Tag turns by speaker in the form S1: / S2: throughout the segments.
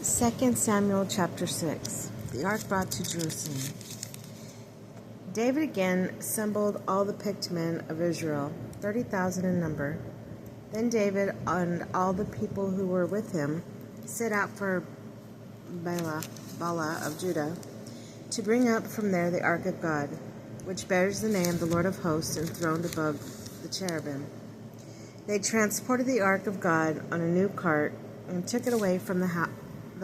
S1: 2 Samuel chapter 6. The ark brought to Jerusalem. David again assembled all the picked men of Israel, 30,000 in number. Then David and all the people who were with him set out for Bala of Judah, to bring up from there the ark of God, which bears the name the Lord of hosts, enthroned above the cherubim. They transported the ark of God on a new cart and took it away from the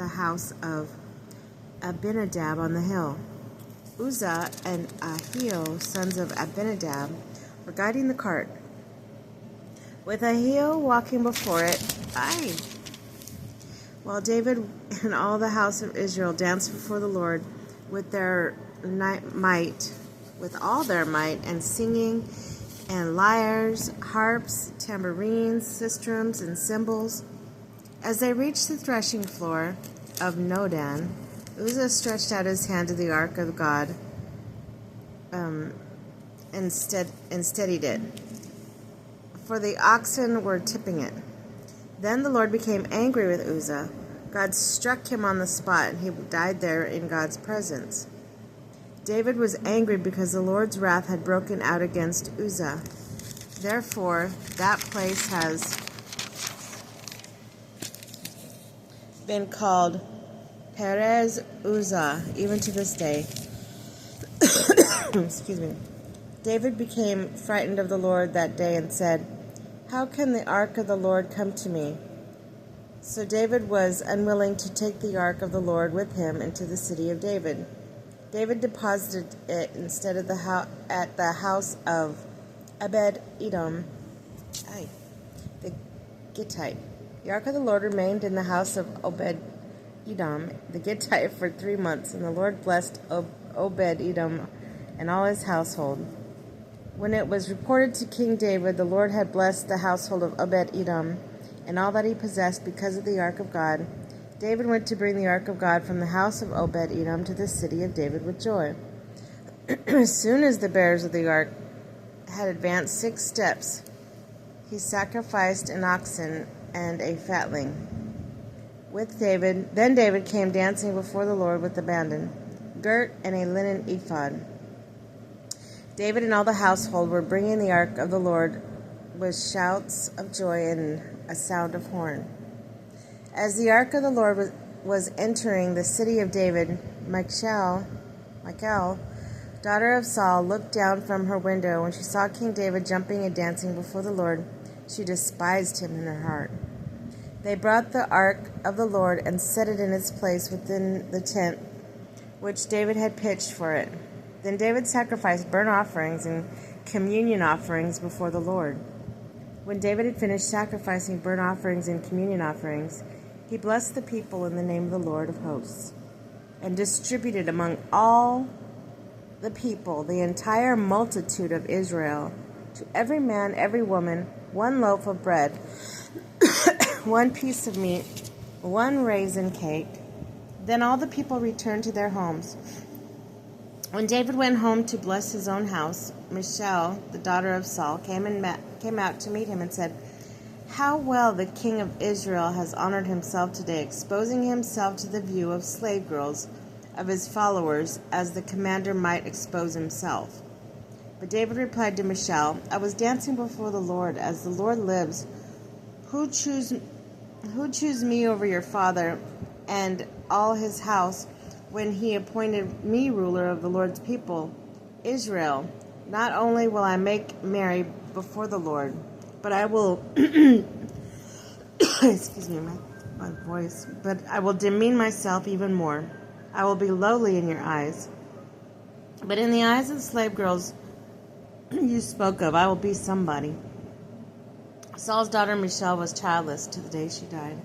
S1: house of Abinadab on the hill. Uzzah and Ahio, sons of Abinadab, were guiding the cart, with Ahio walking before it, while David and all the house of Israel danced before the Lord with all their might, and singing, and lyres, harps, tambourines, sistrums, and cymbals. As they reached the threshing floor of Nodan, Uzzah stretched out his hand to the ark of God and steadied it, for the oxen were tipping it. Then the Lord became angry with Uzzah. God struck him on the spot, and he died there in God's presence. David was angry because the Lord's wrath had broken out against Uzzah. Therefore, that place has been called Perez Uzzah, even to this day. Excuse me. David became frightened of the Lord that day and said, "How can the ark of the Lord come to me?" So David was unwilling to take the ark of the Lord with him into the city of David. David deposited it instead of at the house of Obed-Edom, the Gittite. The ark of the Lord remained in the house of Obed-Edom, the Gittite, for 3 months, and the Lord blessed Obed-Edom and all his household. When it was reported to King David, the Lord had blessed the household of Obed-Edom and all that he possessed because of the ark of God, David went to bring the ark of God from the house of Obed-Edom to the city of David with joy. As soon as the bearers of the ark had advanced 6 steps, he sacrificed an oxen and a fatling. Then David came dancing before the Lord with abandon, girt and a linen ephod. David and all the household were bringing the ark of the Lord with shouts of joy and a sound of horn. As the ark of the Lord was entering the city of David, Michal, daughter of Saul, looked down from her window. When she saw King David jumping and dancing before the Lord, she despised him in her heart. They brought the ark of the Lord and set it in its place within the tent which David had pitched for it. Then David sacrificed burnt offerings and communion offerings before the Lord. When David had finished sacrificing burnt offerings and communion offerings, he blessed the people in the name of the Lord of hosts, and distributed among all the people, the entire multitude of Israel, to every man, every woman, 1 loaf of bread, 1 piece of meat, 1 raisin cake. Then all the people returned to their homes. When David went home to bless his own house, Michal, the daughter of Saul, came out to meet him and said, "How well the king of Israel has honored himself today, exposing himself to the view of slave girls of his followers, as the commander might expose himself." But David replied to Michal, "I was dancing before the Lord. As the Lord lives, who chose me over your father and all his house, when he appointed me ruler of the Lord's people, Israel? Not only will I make merry before the Lord, but I will excuse me, my voice, but I will demean myself even more. I will be lowly in your eyes. But in the eyes of the slave girls you spoke of, I will be somebody." Saul's daughter Michal was childless to the day she died.